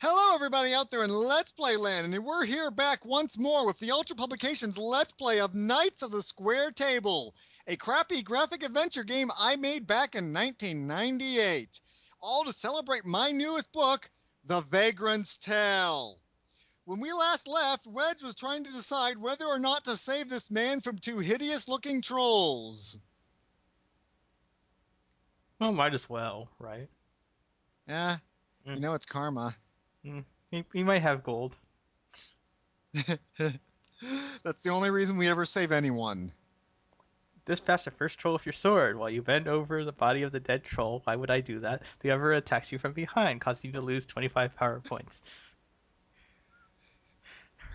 Hello, everybody out there in Let's Play Land, and we're here back once more with the Ultra Publications Let's Play of Knights of the Square Table, a crappy graphic adventure game I made back in 1998, all to celebrate my newest book, The Vagrant's Tale. When we last left, Wedge was trying to decide whether or not to save this man from two hideous-looking trolls. Well, might as well, right? Yeah, you know it's karma. He might have gold. That's the only reason we ever save anyone. Dispatch the first troll with your sword. While you bend over the body of the dead troll, why would I do that? The other attacks you from behind, causing you to lose 25 power points.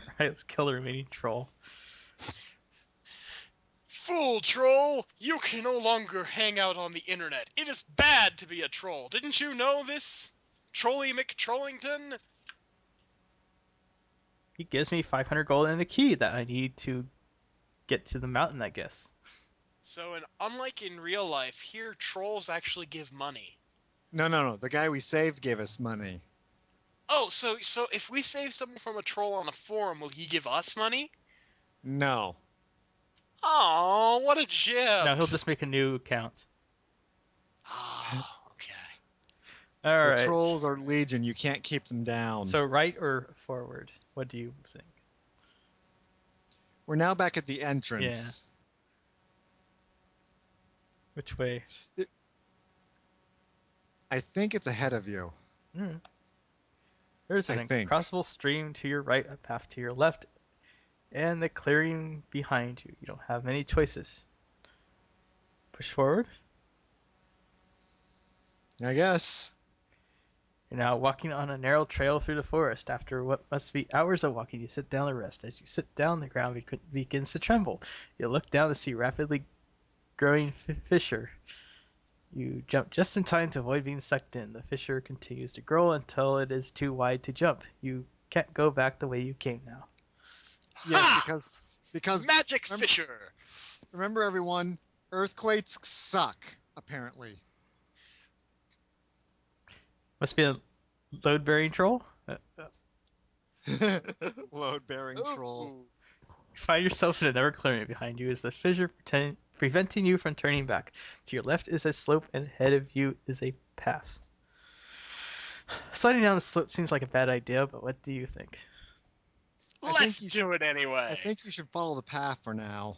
Alright, let's kill the remaining troll. Fool troll! You can no longer hang out on the internet. It is bad to be a troll. Didn't you know this? Trolly McTrollington? He gives me 500 gold and a key that I need to get to the mountain, I guess. So, unlike in real life, here trolls actually give money. No. The guy we saved gave us money. Oh, so if we save someone from a troll on a forum, will he give us money? No. Oh, what a gem! No, he'll just make a new account. Oh, okay. Alright. The trolls are legion. You can't keep them down. So right or forward? What do you think? We're now back at the entrance. Which way? I think it's ahead of you. There's an incrossable stream to your right, a path to your left, and the clearing behind you. You don't have many choices. Push forward. I guess. You're now walking on a narrow trail through the forest. After what must be hours of walking, you sit down to rest. As you sit down, the ground begins to tremble. You look down to see rapidly growing fissure. You jump just in time to avoid being sucked in. The fissure continues to grow until it is too wide to jump. You can't go back the way you came now. Yeah, because Magic fissure! Remember, everyone, earthquakes suck, apparently. Must be a load-bearing troll? Load-bearing troll. You find yourself in another clearing. Behind you is the fissure preventing you from turning back. To your left is a slope, and ahead of you is a path. Sliding down the slope seems like a bad idea, but what do you think? Let's do it anyway! I think you should follow the path for now.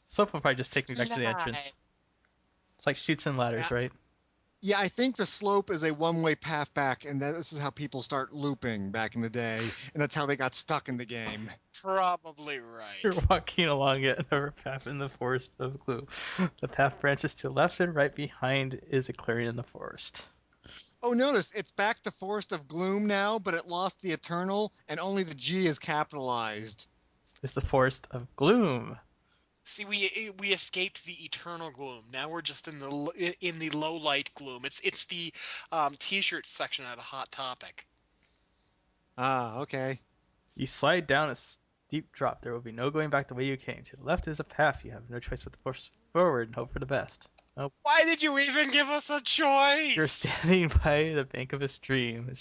Slope will probably just take me back to the entrance. It's like chutes and ladders, right? Yeah, I think the slope is a one-way path back, and this is how people start looping back in the day, and that's how they got stuck in the game. Probably right. You're walking along yet another path in the Forest of Gloom. The path branches to the left, and right behind is a clearing in the forest. Oh, notice, it's back to Forest of Gloom now, but it lost the Eternal, and only the G is capitalized. It's the Forest of Gloom. See, we escaped the eternal gloom. Now we're just in the low light gloom. It's the t-shirt section at a Hot Topic. Ah, okay. You slide down a steep drop. There will be no going back the way you came. To the left is a path. You have no choice but to push forward and hope for the best. Nope. Why did you even give us a choice? You're standing by the bank of a stream.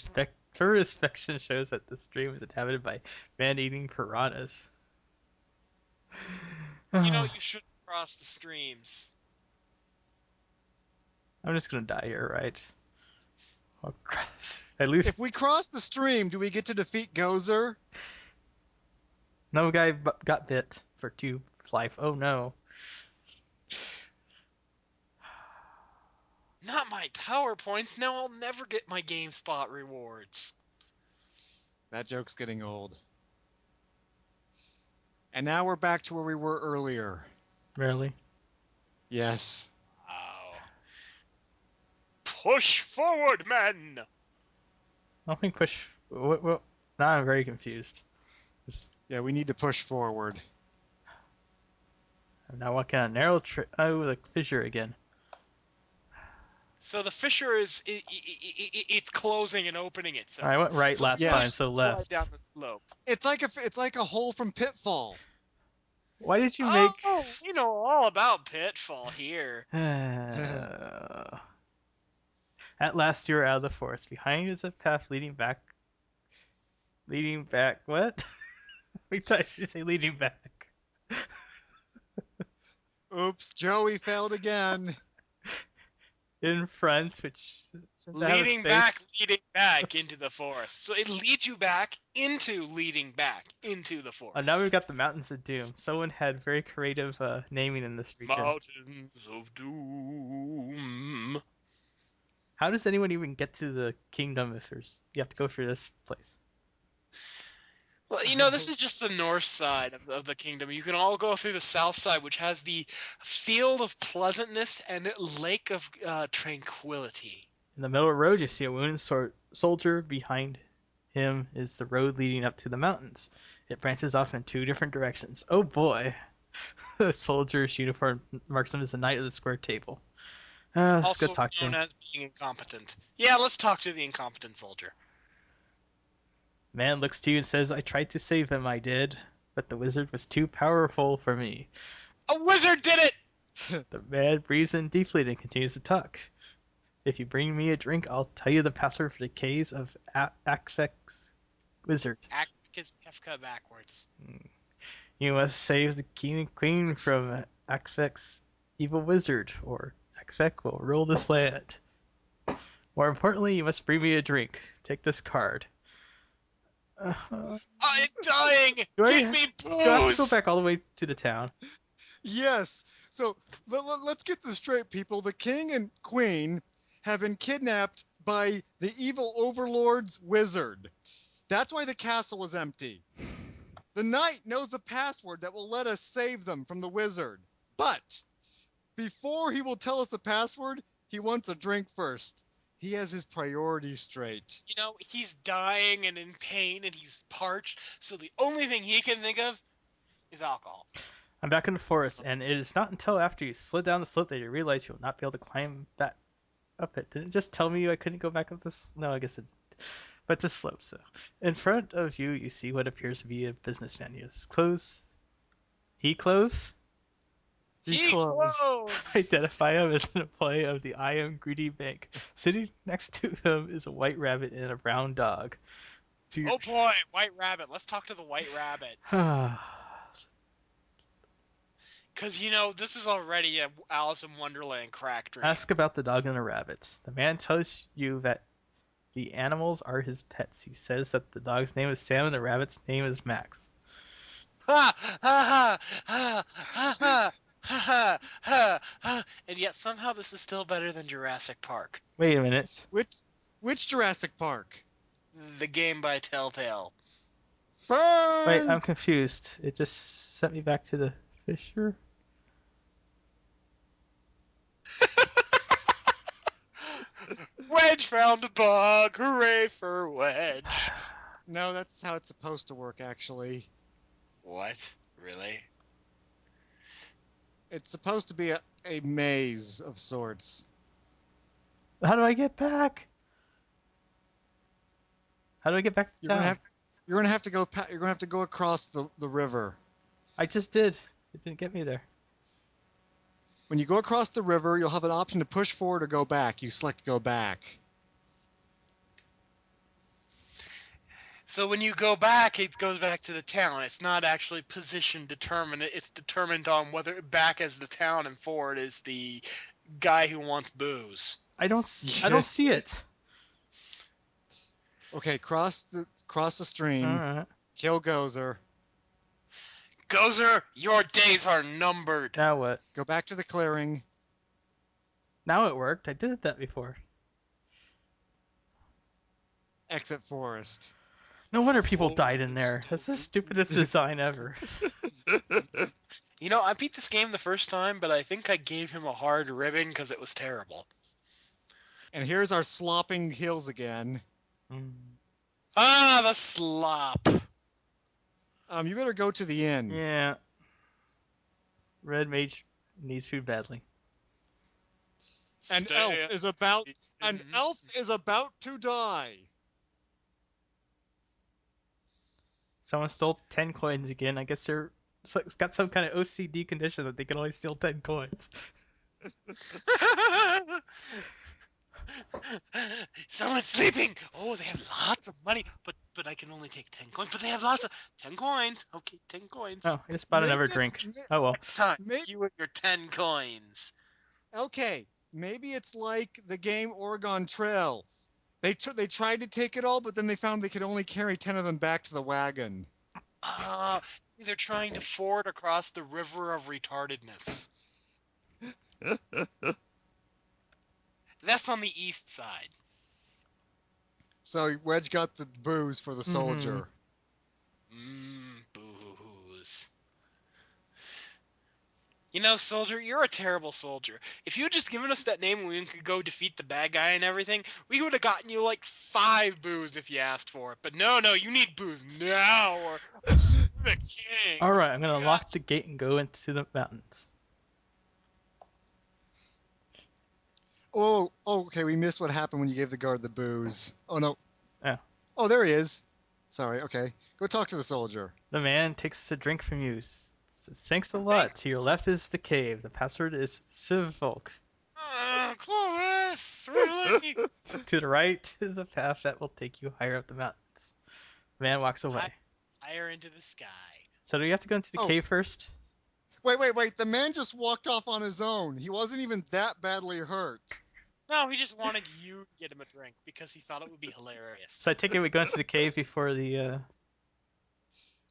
Further inspection shows that the stream is inhabited by man-eating piranhas. You know, you shouldn't cross the streams. I'm just gonna die here, right? I'll cross. At least If we cross the stream, do we get to defeat Gozer? no guy got bit for 2 life. Oh no. Not my PowerPoints. Now I'll never get my GameSpot rewards. That joke's getting old. And now we're back to where we were earlier. Really? Yes. Wow. Push forward, men! I don't think push. Now I'm very confused. Yeah, we need to push forward. I'm now walking on a narrow oh, the fissure again. So the fissure is it's closing and opening itself. I went right last time, so left. Slide down the slope. It's like a hole from Pitfall. Why did you make? Oh, you know all about Pitfall here. I At last you are out of the forest. Behind you is a path leading back. What? We thought you say leading back. Oops, Joey failed again. In front, which Leading back into the forest. So it leads you back into leading back into the forest. Now we've got the Mountains of Doom. Someone had very creative naming in this region. Mountains of Doom. How does anyone even get to the kingdom if you have to go through this place? Well, this is just the north side of the kingdom. You can all go through the south side, which has the field of pleasantness and lake of tranquility. In the middle of the road, you see a wounded soldier. Behind him is the road leading up to the mountains. It branches off in two different directions. Oh boy. The soldier's uniform marks him as the knight of the square table. Let's go talk to him. Also known as being incompetent. Yeah, let's talk to the incompetent soldier. Man looks to you and says, I tried to save him, I did, but the wizard was too powerful for me. A wizard did it! The man breathes in deeply and continues to talk. If you bring me a drink, I'll tell you the password for the caves of Akfek's wizard. Akfek is Kefka backwards. You must save the king and queen from Akfek's evil wizard, or Akfek will rule this land. More importantly, you must bring me a drink. Take this card. I'm dying! Give me booze! Do I have to go back all the way to the town? Yes. So let's get this straight, people. The king and queen have been kidnapped by the evil overlord's wizard. That's why the castle was empty. The knight knows the password that will let us save them from the wizard. But before he will tell us the password, he wants a drink first. He has his priorities straight. He's dying and in pain and he's parched, so the only thing he can think of is alcohol. I'm back in the forest, and it is not until after you slid down the slope that you realize you'll not be able to climb back up it. Didn't it just tell me I couldn't go back up this? No, I guess it didn't. But it's a slope, so. In front of you, you see what appears to be a businessman. He clothes? Identify him as an employee of the I Am Greedy Bank. Sitting next to him is a white rabbit and a brown dog. Oh boy, white rabbit. Let's talk to the white rabbit. Because, this is already a Alice in Wonderland crack dream. Ask about the dog and the rabbits. The man tells you that the animals are his pets. He says that the dog's name is Sam and the rabbit's name is Max. Ha! Ha! Ha! Ha! Ha! Ha! Ha! Ha! And yet somehow this is still better than Jurassic Park. Wait a minute. Which Jurassic Park? The game by Telltale. Burn! Wait, I'm confused. It just sent me back to the Fisher. Wedge found a bug. Hooray for Wedge. No, that's how it's supposed to work, actually. What? Really? It's supposed to be a maze of sorts. How do I get back? How do I get back to town? You're gonna have to go across the river. I just did. It didn't get me there. When you go across the river, you'll have an option to push forward or go back. You select go back. So when you go back, it goes back to the town. It's not actually position determined. It's determined on whether back is the town and forward is the guy who wants booze. I don't see it. Okay, cross the stream. All right. Kill Gozer. Gozer, your days are numbered. Now what? Go back to the clearing. Now it worked. I did that before. Exit forest. No wonder people died in there. That's the stupidest design ever. I beat this game the first time, but I think I gave him a hard ribbon because it was terrible. And here's our slopping hills again. Ah, the slop. You better go to the inn. Yeah. Red Mage needs food badly. An elf is about to die. Someone stole 10 coins again. I guess it's got some kind of OCD condition that they can only steal 10 coins. Someone's sleeping. Oh, they have lots of money, but I can only take 10 coins. But they have lots of 10 coins. Okay, 10 coins. Oh, I just bought Maybe another it's drink. Oh well. Next time, maybe you and your 10 coins. okay. Maybe it's like the game Oregon Trail. They tried to take it all, but then they found they could only carry 10 of them back to the wagon. They're trying to ford across the river of retardedness. That's on the east side. So Wedge got the booze for the Mm-hmm. soldier. Booze. You know, soldier, you're a terrible soldier. If you had just given us that name and we could go defeat the bad guy and everything, we would have gotten you like 5 booze if you asked for it. But no, you need booze now or screw the king. All right, I'm gonna God. lock the gate and go into the mountains. Oh, okay. We missed what happened when you gave the guard the booze. Oh no. Oh. Oh, there he is. Sorry. Okay, go talk to the soldier. The man takes a drink from you. Says, thanks a lot. To your left is the cave. The password is Civvolk. Clovis, really? To the right is a path that will take you higher up the mountains. The man walks away. Higher into the sky. So do we have to go into the Oh. cave first? Wait. The man just walked off on his own. He wasn't even that badly hurt. No, he just wanted you to get him a drink because he thought it would be hilarious. So I take it we go into the cave before the.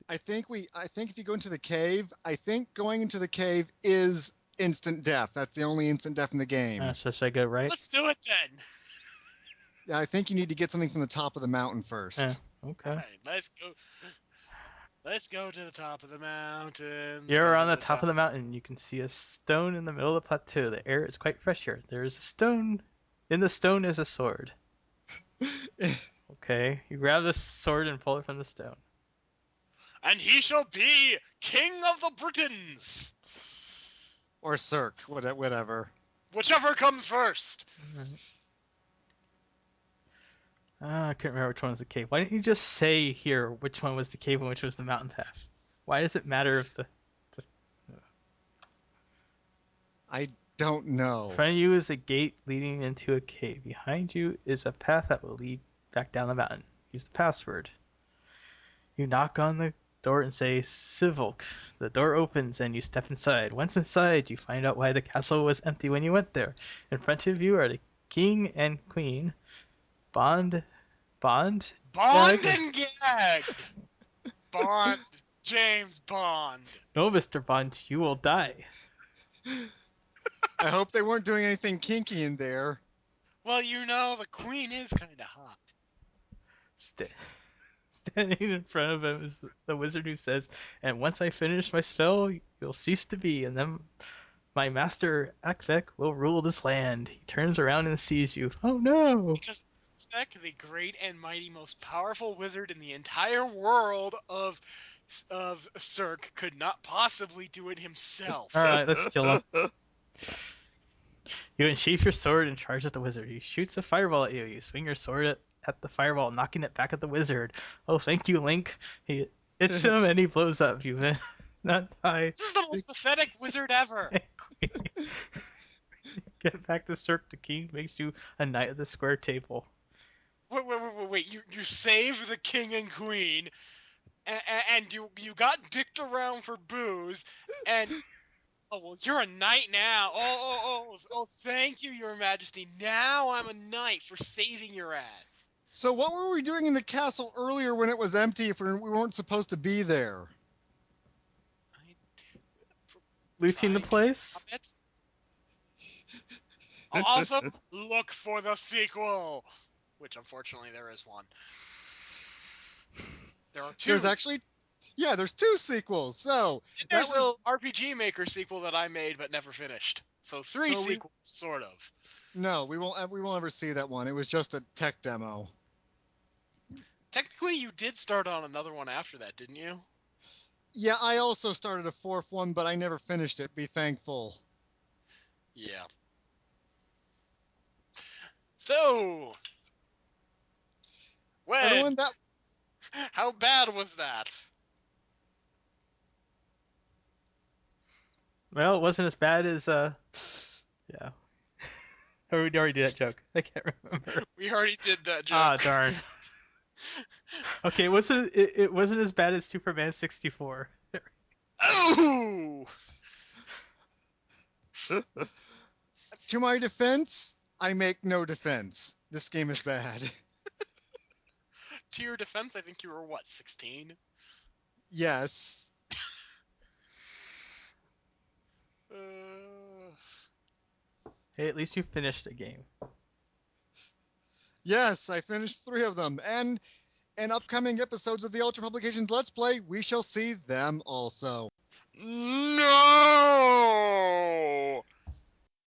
I think if you go into the cave, I think going into the cave is instant death. That's the only instant death in the game. So should I go right? Let's do it then. Yeah, I think you need to get something from the top of the mountain first. Yeah. Okay. All right, let's go. Let's go to the top of the mountain. You're on the top of the mountain. You can see a stone in the middle of the plateau. The air is quite fresh here. There is a stone. In the stone is a sword. Okay. You grab the sword and pull it from the stone. And he shall be king of the Britons. Or Cirque, whatever. Whichever comes first. I couldn't remember which one was the cave. Why didn't you just say here which one was the cave and which was the mountain path? Why does it matter if the... I don't know. In front of you is a gate leading into a cave. Behind you is a path that will lead back down the mountain. Use the password. You knock on the door and say Civvolk. The door opens and you step inside. Once inside, you find out why the castle was empty when you went there. In front of you are the king and queen. Bond and gag. Bond. James Bond. No, Mr. Bond, you will die. I hope they weren't doing anything kinky in there. Well, you know, the queen is kind of hot. Standing in front of him is the wizard who says, and once I finish my spell, you'll cease to be, and then my master, Akvek, will rule this land. He turns around and sees you. Oh no! Because Akvek, the great and mighty, most powerful wizard in the entire world of Cirque, could not possibly do it himself. Alright, let's kill him. You unsheath your sword and charge at the wizard. He shoots a fireball at you. You swing your sword at the fireball, knocking it back at the wizard. Oh, thank you, Link. He hits him and he blows up. You not die. This is the most pathetic wizard ever. Get back to Cirque. The king makes you a knight at the square table. Wait. You save the king and queen, and you got dicked around for booze, and... Oh, well, you're a knight now. Oh, thank you, your majesty. Now I'm a knight for saving your ass. So what were we doing in the castle earlier when it was empty if we weren't supposed to be there? Looting the place? Also, look for the sequel, which unfortunately there is one. There are 2. There's actually... Yeah, there's 2 sequels. So there's an RPG Maker sequel that I made but never finished. So 3 sequels, sort of. No, we won't ever see that one. It was just a tech demo. Technically, you did start on another one after that, didn't you? Yeah, I also started a 4th one, but I never finished it. Be thankful. Yeah. So, Everyone, how bad was that? Well, it wasn't as bad as yeah. Or we already did that joke. I can't remember. We already did that joke. Ah, darn. Okay, it wasn't as bad as Superman 64. Oh! To my defense, I make no defense. This game is bad. To your defense, I think you were, what, 16? Yes. Hey, at least you finished a game. Yes, I finished 3 of them. And in upcoming episodes of the Ultra Publications Let's Play, we shall see them also. No!